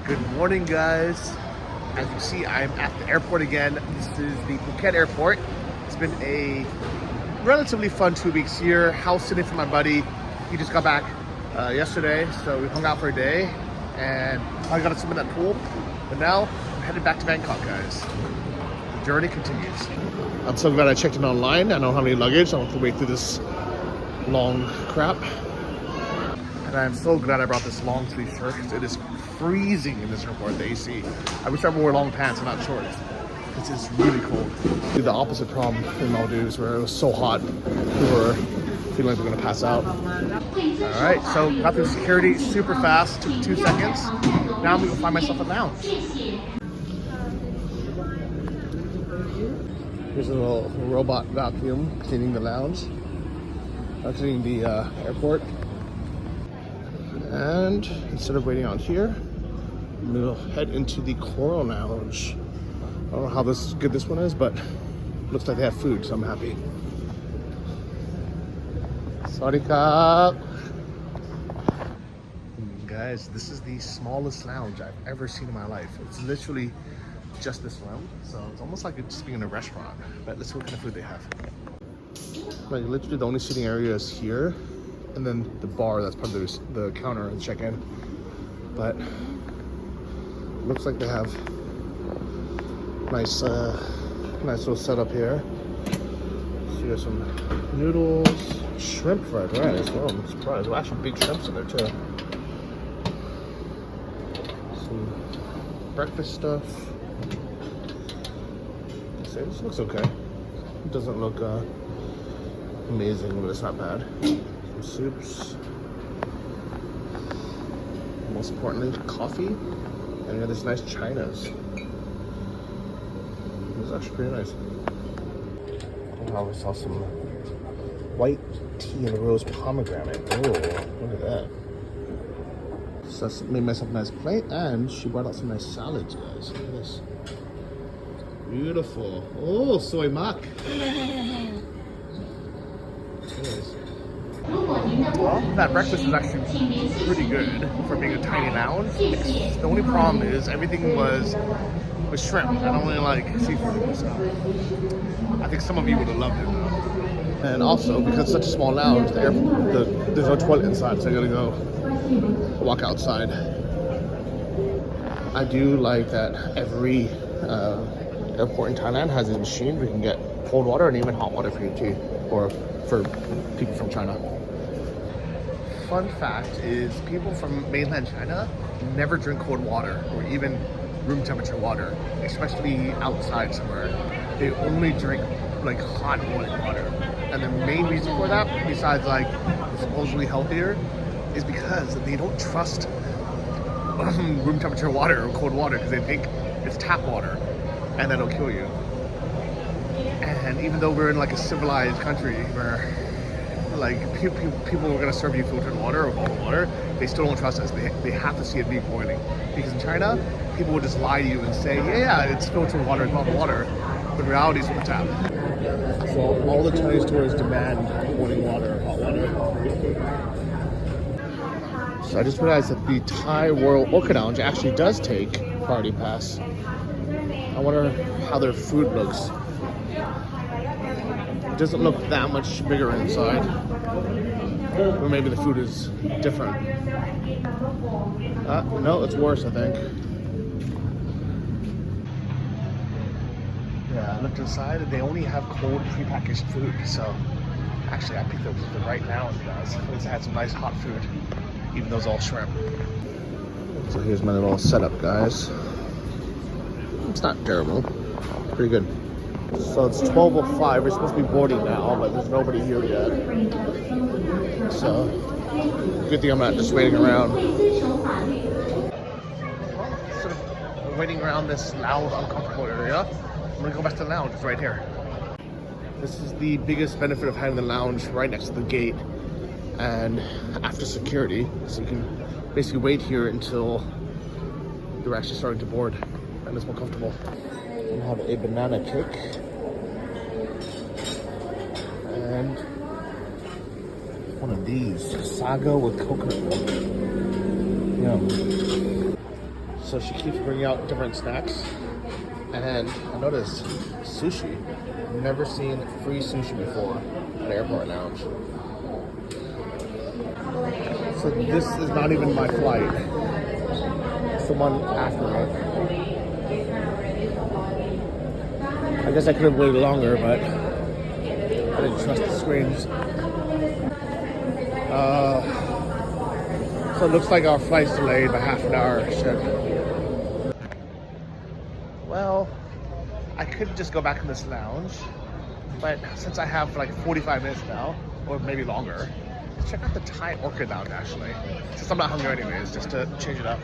Good morning, guys. As you see, I'm at the airport again. This is the Phuket airport. It's been a relatively fun 2 weeks here. House sitting for my buddy. He just got back yesterday, so we hung out for a day and I got to swim in that pool. But now I'm headed back to Bangkok, guys. The journey continues. I'm so glad I checked in online. I don't have any luggage. I don't have to wait through this long crap. And I'm so glad I brought this long sleeve shirt because it is freezing in this airport, the AC. I wish I wore long pants and not shorts. This is really cold. The opposite problem in Maldives where it was so hot, we were feeling like we were gonna pass out. All right, so got through security super fast, took 2 seconds. Now I'm gonna find myself a lounge. Here's a little robot vacuum cleaning the lounge, cleaning the airport. And instead of waiting out here, we'll head into the Coral Lounge. I don't know how good this one is, but looks like they have food, so I'm happy. Sawadee Guys, this is the smallest lounge I've ever seen in my life. It's literally just this room, so it's almost like it's just being in a restaurant. But let's see what kind of food they have. Like literally the only sitting area is here, and then the bar that's part of the counter and check-in. But looks like they have nice little setup here. So you have some noodles, shrimp fried rice. Well, I'm surprised. Well, actually big shrimps in there too. Some breakfast stuff. So this looks okay. It doesn't look amazing, but it's not bad. Some soups. Most importantly, coffee. And you have this nice chinas. It's actually pretty nice. Oh, we saw some white tea and rose pomegranate. Oh, look at that. So I made myself a nice plate, and she brought out some nice salads, guys. Look at this. Beautiful. Oh, soy mac. Well, that breakfast was actually pretty good for being a tiny lounge. The only problem is everything was shrimp. I don't really like seafood, so I think some of you would have loved it though. And also, because it's such a small lounge, there's no toilet inside, so I gotta go walk outside. I do like that every airport in Thailand has a machine where you can get cold water and even hot water for your tea, or for people from China. Fun fact is people from mainland China never drink cold water or even room temperature water, especially outside somewhere. They only drink like hot boiling water. And the main reason for that, besides like supposedly healthier, is because they don't trust room temperature water or cold water because they think it's tap water and that'll kill you. And even though we're in like a civilized country where like people are gonna serve you filtered water or bottled water, they still don't trust us. They have to see it being boiling. Because in China, people will just lie to you and say, yeah, it's filtered water, it's bottled water. But in reality, it's from the tap. So all the Chinese tourists demand boiling water, hot water. So I just realized that the Thai Royal Orchid Lounge actually does take Priority Pass. I wonder how their food looks. It doesn't look that much bigger inside. Or maybe the food is different. No, it's worse, I think. Yeah, I looked inside and they only have cold prepackaged food. So actually I picked up the right now, guys. It's had some nice hot food, even though it's all shrimp. So here's my little setup, guys. It's not terrible. Pretty good. So it's 12:05. We're supposed to be boarding now, but there's nobody here yet. So good thing I'm not just waiting around. Sort of waiting around this loud, uncomfortable area. I'm gonna go back to the lounge. It's right here. This is the biggest benefit of having the lounge right next to the gate and after security, so you can basically wait here until you're actually starting to board, and it's more comfortable. I have a banana cake and one of these sago with coconut milk. Yum. So she keeps bringing out different snacks. And I noticed sushi. Never seen free sushi before at an airport lounge. So this is not even my flight. It's the one after it. I guess I could have waited longer, but I didn't trust the screens. So it looks like our flight's delayed by half an hour. Shit. Well, I could just go back in this lounge, but since I have like 45 minutes now, or maybe longer, let's check out the Thai Orchid Lounge actually. Since I'm not hungry anyways, just to change it up.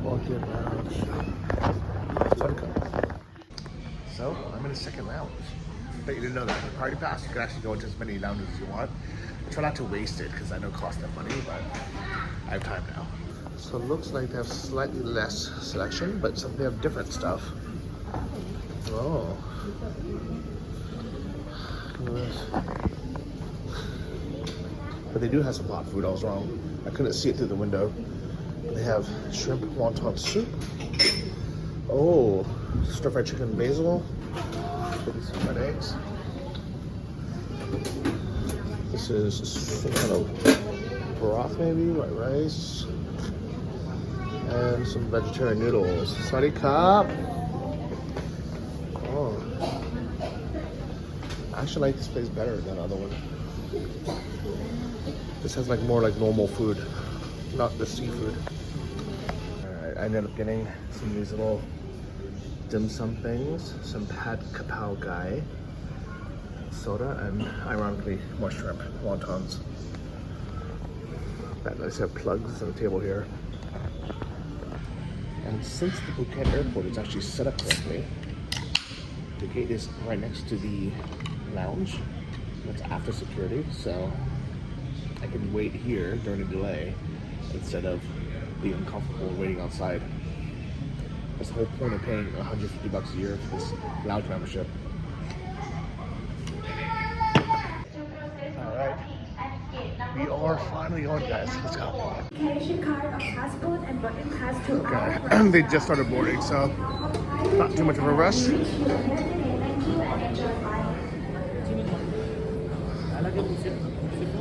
Orchid Lounge. So, I'm in a second lounge. Bet you didn't know that. With Party Pass, you can actually go into as many lounges as you want. Try not to waste it, because I know it costs them money, but I have time now. So it looks like they have slightly less selection, but they have different stuff. Oh. Look at this. But they do have some hot food. I was wrong. I couldn't see it through the window. They have shrimp wonton soup. Oh, stir-fried chicken and basil. Maybe some fried eggs. This is some kind of broth, maybe, white rice. And some vegetarian noodles. Sorry, cup. Oh. I actually like this place better than the other one. This has like more like normal food, not the seafood. Alright, I ended up getting some of these little dim sum things, some pad kapow gai, soda, and ironically more shrimp wontons. That nice have plugs on the table here. And since the Phuket airport is actually set up correctly, the gate is right next to the lounge. That's after security, so I can wait here during a delay instead of being uncomfortable waiting outside. That's the whole point of paying $150 a year for this lounge membership. Alright. We are finally on, guys. Let's go. Okay. They just started boarding, so not too much of a rush.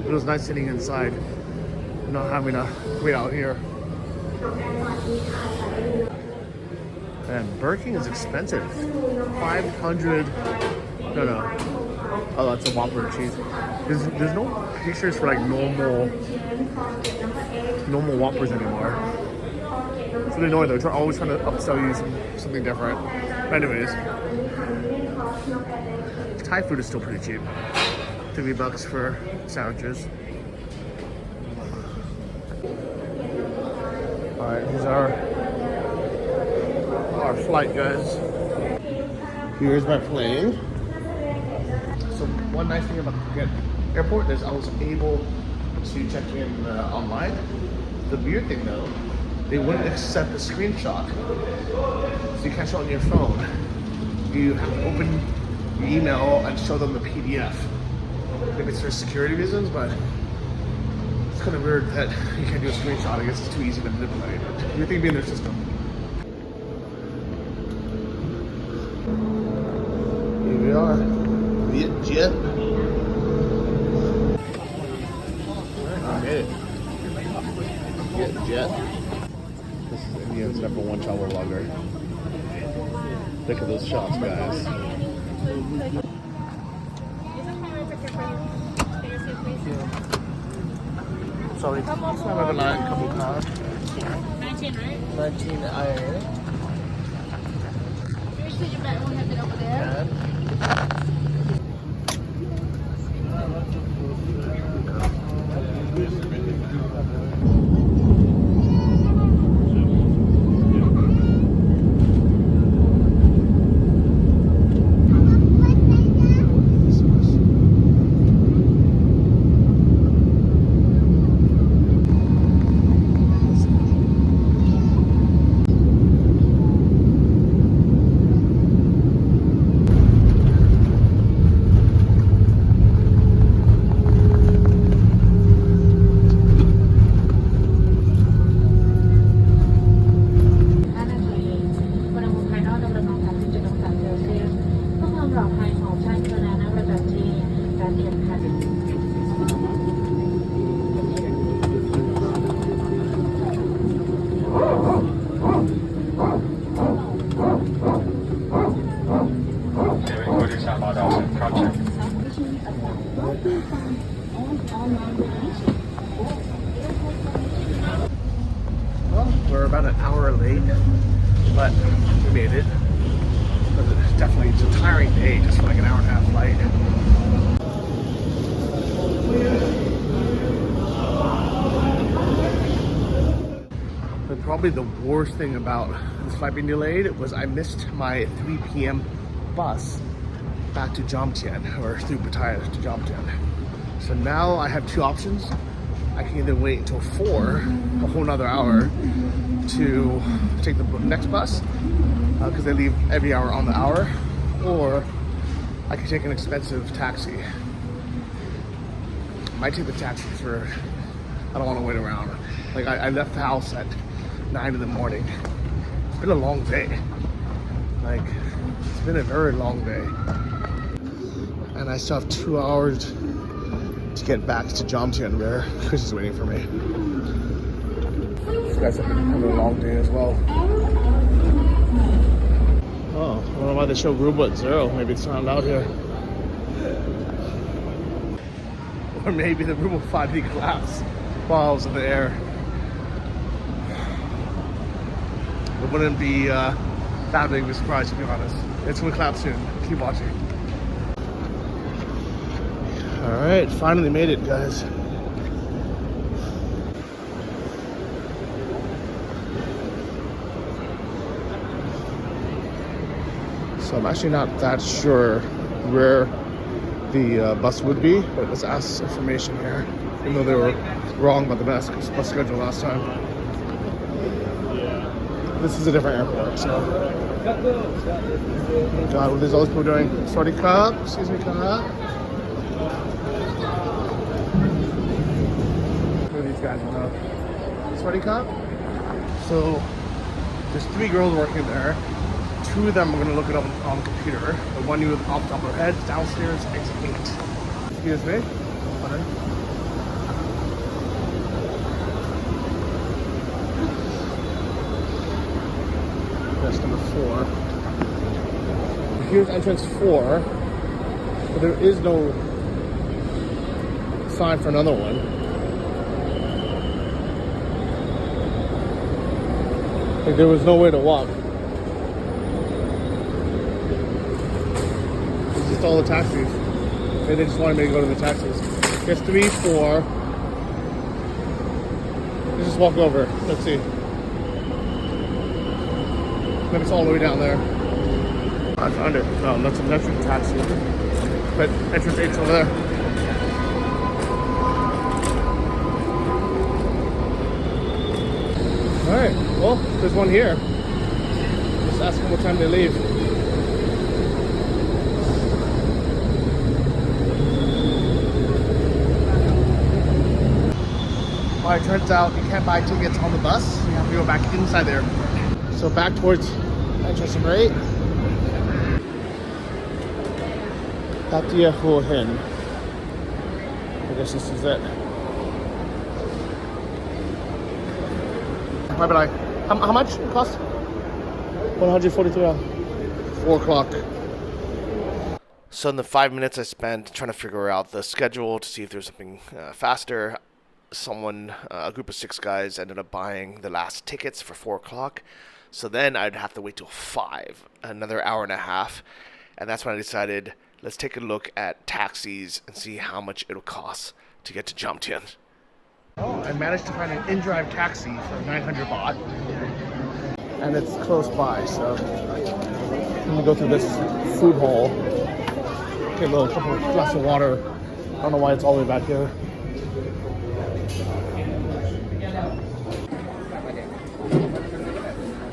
It was nice sitting inside, not having to wait out here. And Burger King is expensive. 500. No. Oh, that's a Whopper cheese. There's no pictures for like normal Whoppers anymore. It's really annoying though. They're always trying to upsell you something different. But anyways, Thai food is still pretty cheap. $3 for sandwiches. Alright, here's our flight, guys. Here's my plane. So one nice thing about the Phuket airport is I was able to check in online. The weird thing though, they wouldn't accept a screenshot. So you can't show it on your phone. You have to open your email and show them the PDF. Maybe it's for security reasons, but it's kind of weird that you can't do a screenshot. I guess it's too easy to manipulate. But you think be in their system. Here we are. VietJet. I made it. VietJet. This is India's #1 travel vlogger. Look at those shots, guys. Sorry, can I have a line, couple cards? 19, right? 19, I. Your bag won't have it over there. Well, we're about an hour late, but we made it. But it's definitely, it's a tiring day, just for like an hour and a half flight. But probably the worst thing about this flight being delayed was I missed my 3 p.m. bus back to Jomtien, or through Pattaya to Jomtien. So now I have two options. I can either wait until 4, a whole nother hour, to take the next bus, because they leave every hour on the hour, or I can take an expensive taxi. I might take the taxi for, I don't want to wait around. Like I left the house at 9 in the morning. It's been a long day. Like, it's been a very long day. And I still have 2 hours to get back to Jomtien where Chris is waiting for me. These guys have been having a long day as well. Oh, I don't know why they show Roomba at 0. Maybe it's not allowed here. Or maybe the room will finally collapse while I was in the air. It wouldn't be that big of a surprise, to be honest. It's gonna collapse soon. Keep watching. Alright, finally made it, guys. So I'm actually not that sure where the bus would be, but let's ask information here. Even though they were wrong about the bus schedule last time. This is a different airport, so. God, what is all these people doing? Sorry, cup. Excuse me, cup. Who are these guys? I know. Sorry, cup. So, there's 3 girls working there. 2 of them are going to look it up on the computer. The one you off the top of their head, downstairs, exit 8. Excuse me. Sorry. That's number 4. Here's entrance 4, but there is no sign for another one. Like there was no way to walk. It's just all the taxis. Maybe they just wanted me to go to the taxis. Here's 3, 4. Let's just walk over. Let's see. Maybe it's all the way down there. That's under. No, that's an entrance taxi. But entrance 8's over there. Alright, well, there's one here. Just ask them what time they leave. Well, it turns out you can't buy tickets on the bus. You have to go back inside the airport. So back towards entrance number 8. Pattaya Hin. I guess this is it. Bye bye. How much it cost? 143. 4 o'clock. So in the 5 minutes I spent trying to figure out the schedule to see if there's something faster, a group of 6 guys ended up buying the last tickets for 4 o'clock. So then I'd have to wait till 5, another hour and a half. And that's when I decided, let's take a look at taxis and see how much it'll cost to get to Jomtien. Oh, I managed to find an in-drive taxi for 900 baht. And it's close by, so I'm gonna go through this food hall. Get a couple of glass of water. I don't know why it's all the way back here.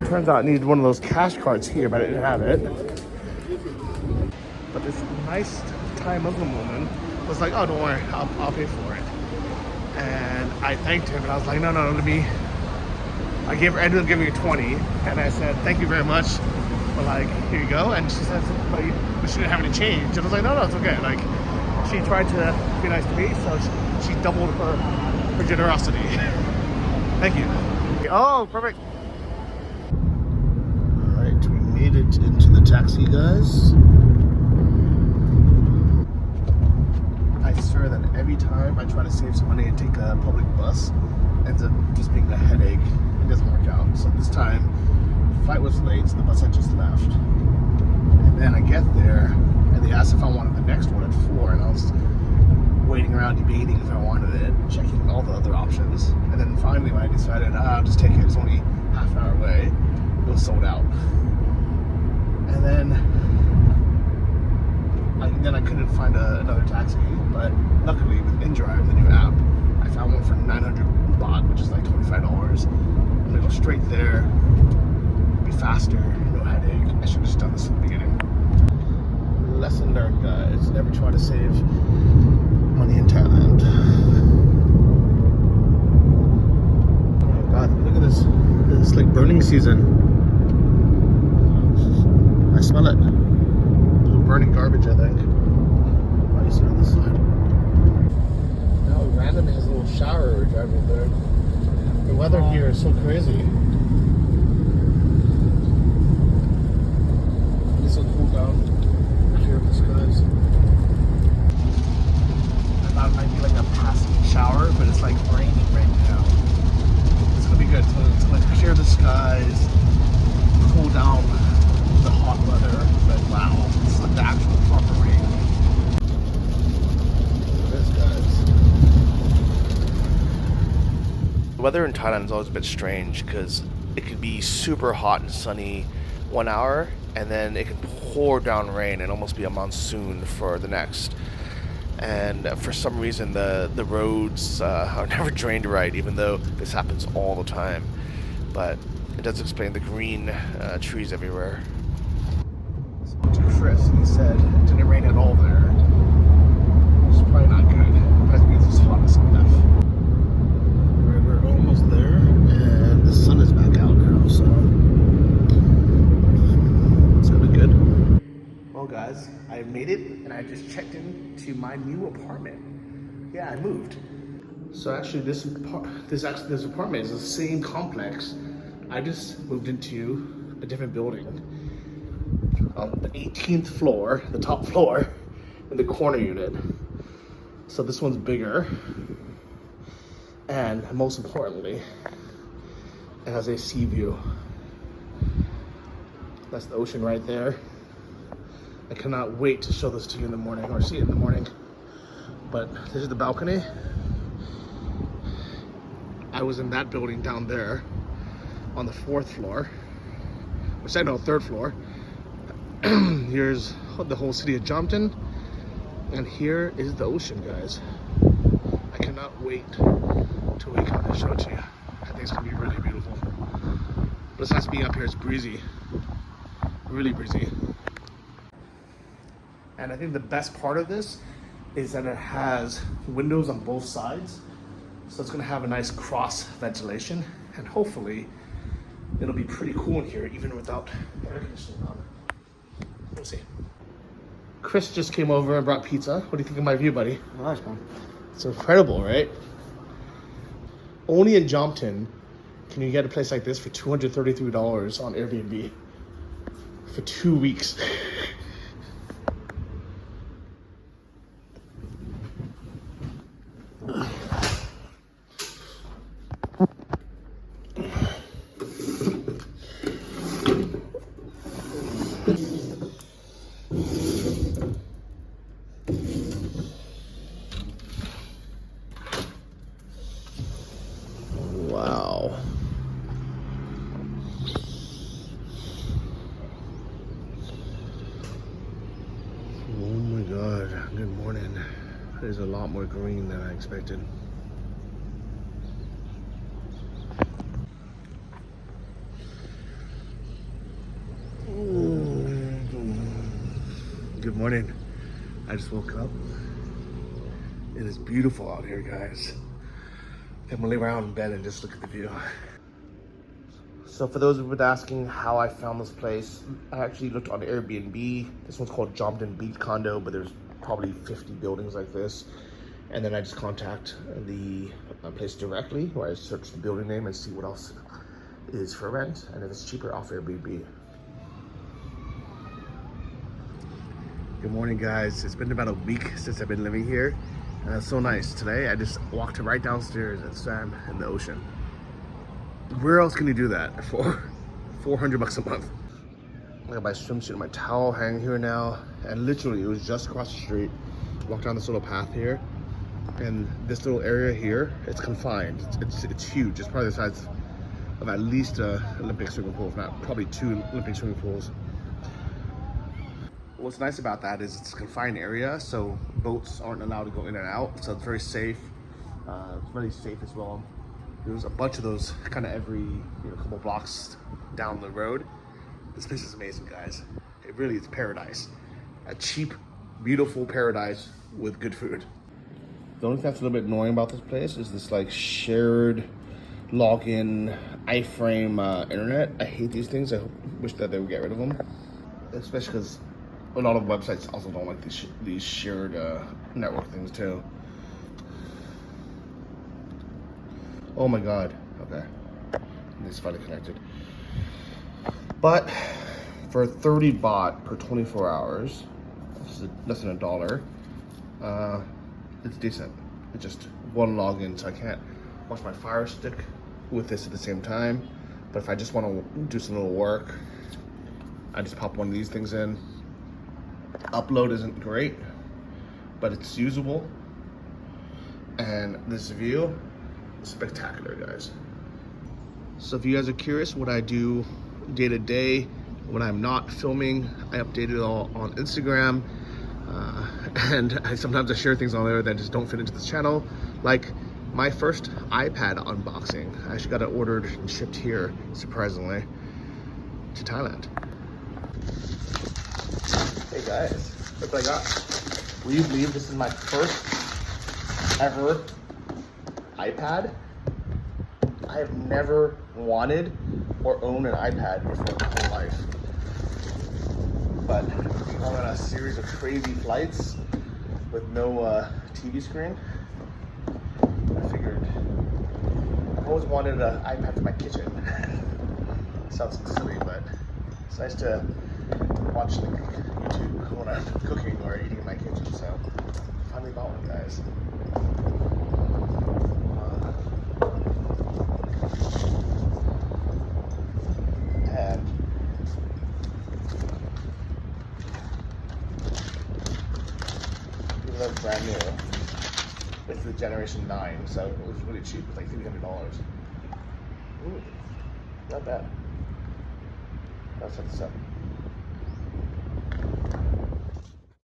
Turns out I needed one of those cash cards here, but I didn't have it. But this nice Thai Muslim woman was like, oh, don't worry, I'll pay for it. And I thanked him, and I was like, no, let me. I ended up giving her 20, and I said, thank you very much. But like, here you go. And she said, but she didn't have any change. And I was like, no, it's okay. Like, she tried to be nice to me, so she doubled her generosity. Thank you. Oh, perfect. All right, we made it into the taxi, guys. I I swear that every time I try to save some money and take a public bus, ends up just being a headache. It doesn't work out. So this time, the flight was late, so the bus had just left. And then I get there, and they asked if I wanted the next one at 4, and I was waiting around debating if I wanted it, checking all the other options. And then finally when I decided, I'll just take it, it's only half an hour away, it was sold out. And then I couldn't find another taxi, but luckily with InDrive, the new app, I found one for 900 baht, which is like $25. I'm gonna go straight there, be faster, no headache. I should have just done this in the beginning. Lesson learned, guys. Never try to save money in Thailand. Oh God, look at this. It's like burning season. I smell it. Burning garbage, I think. Why is it on this side? Now randomly has a little shower driving there. The weather here is so crazy. This will cool down. Clear up the skies. I thought it might be like a passing shower, but it's like raining right now. It's gonna be good. It's gonna clear the skies, cool down the hot weather, but wow, it's like the actual proper rain. This, guys. The weather in Thailand is always a bit strange because it could be super hot and sunny 1 hour, and then it can pour down rain and almost be a monsoon for the next. And for some reason, the roads are never drained right, even though this happens all the time. But it does explain the green trees everywhere. To Chris, and he said it didn't rain at all there. It's probably not good. Probably because it's hot as stuff. We're almost there, and the sun is back out now, so it's gonna be good. Well, guys, I made it, and I just checked into my new apartment. Yeah, I moved. So actually, this apartment is the same complex. I just moved into a different building. On the 18th floor, the top floor, in the corner unit. So this one's bigger, and most importantly, it has a sea view. That's the ocean right there. I cannot wait to show this to you in the morning, or see it in the morning. But this is the balcony. I was in that building down there on the 4th floor, which I know, 3rd floor. Here's the whole city of Jomtien, and here is the ocean, guys. I cannot wait to wake up and show it to you. I think it's gonna be really beautiful. But it's nice being up here. It's breezy, really breezy. And I think the best part of this is that it has windows on both sides, so it's gonna have a nice cross ventilation, and hopefully it'll be pretty cool in here even without air conditioning on. We'll see. Chris just came over and brought pizza. What do you think of my view, buddy? Nice, man. It's incredible, right? Only in Jomtien can you get a place like this for $233 on Airbnb for 2 weeks. Wow. Oh my God, good morning. There's a lot more green than I expected. Good morning. I just woke up. It is beautiful out here, guys. I'm gonna lay around in bed and just look at the view. So for those who've been asking how I found this place, I actually looked on Airbnb. This one's called Jomtien Beach Condo, but there's probably 50 buildings like this. And then I just contact the place directly, where I search the building name and see what else is for rent, and if it's cheaper, off Airbnb. Good morning, guys. It's been about a week since I've been living here, And it's so nice. Today, I just walked right downstairs and swam in the ocean. Where else can you do that for 400 bucks a month? I got my swimsuit and my towel hanging here now. And literally, it was just across the street. Walk down this little path here. And this little area here, it's confined. It's huge. It's probably the size of at least an Olympic swimming pool, if not probably 2 Olympic swimming pools. What's nice about that is it's a confined area, so boats aren't allowed to go in and out, so it's very safe. It's really safe as well. There's a bunch of those kind of every couple blocks down the road. This place is amazing, guys. It really is paradise. A cheap, beautiful paradise with good food. The only thing that's a little bit annoying about this place is this like shared login iframe internet. I hate these things. I wish that they would get rid of them, especially because a lot of websites also don't like these shared network things too. Oh my god. Okay. It's finally connected. But for 30 baht per 24 hours, which is less than $1, it's decent. It's just one login, so I can't watch my Fire Stick with this at the same time. But if I just want to do some little work, I just pop one of these things in. Upload isn't great, but it's usable. And this view is spectacular, guys. So if you guys are curious what I do day to day when I'm not filming, I update it all on Instagram. And sometimes I share things on there that just don't fit into this channel. Like my first iPad unboxing. I actually got it ordered and shipped here, surprisingly, to Thailand. Hey guys, look what I got. Will you believe this is my first ever iPad? I have never wanted or owned an iPad before my whole life. But I'm on a series of crazy flights with no TV screen. I figured I've always wanted an iPad for my kitchen. Sounds silly, but it's nice to watch YouTube when I'm cooking or eating in my kitchen. So finally bought one, guys. And even though it's brand new, it's the Generation 9, so it was really cheap. It was like $300. Ooh, not bad. Let's set this up.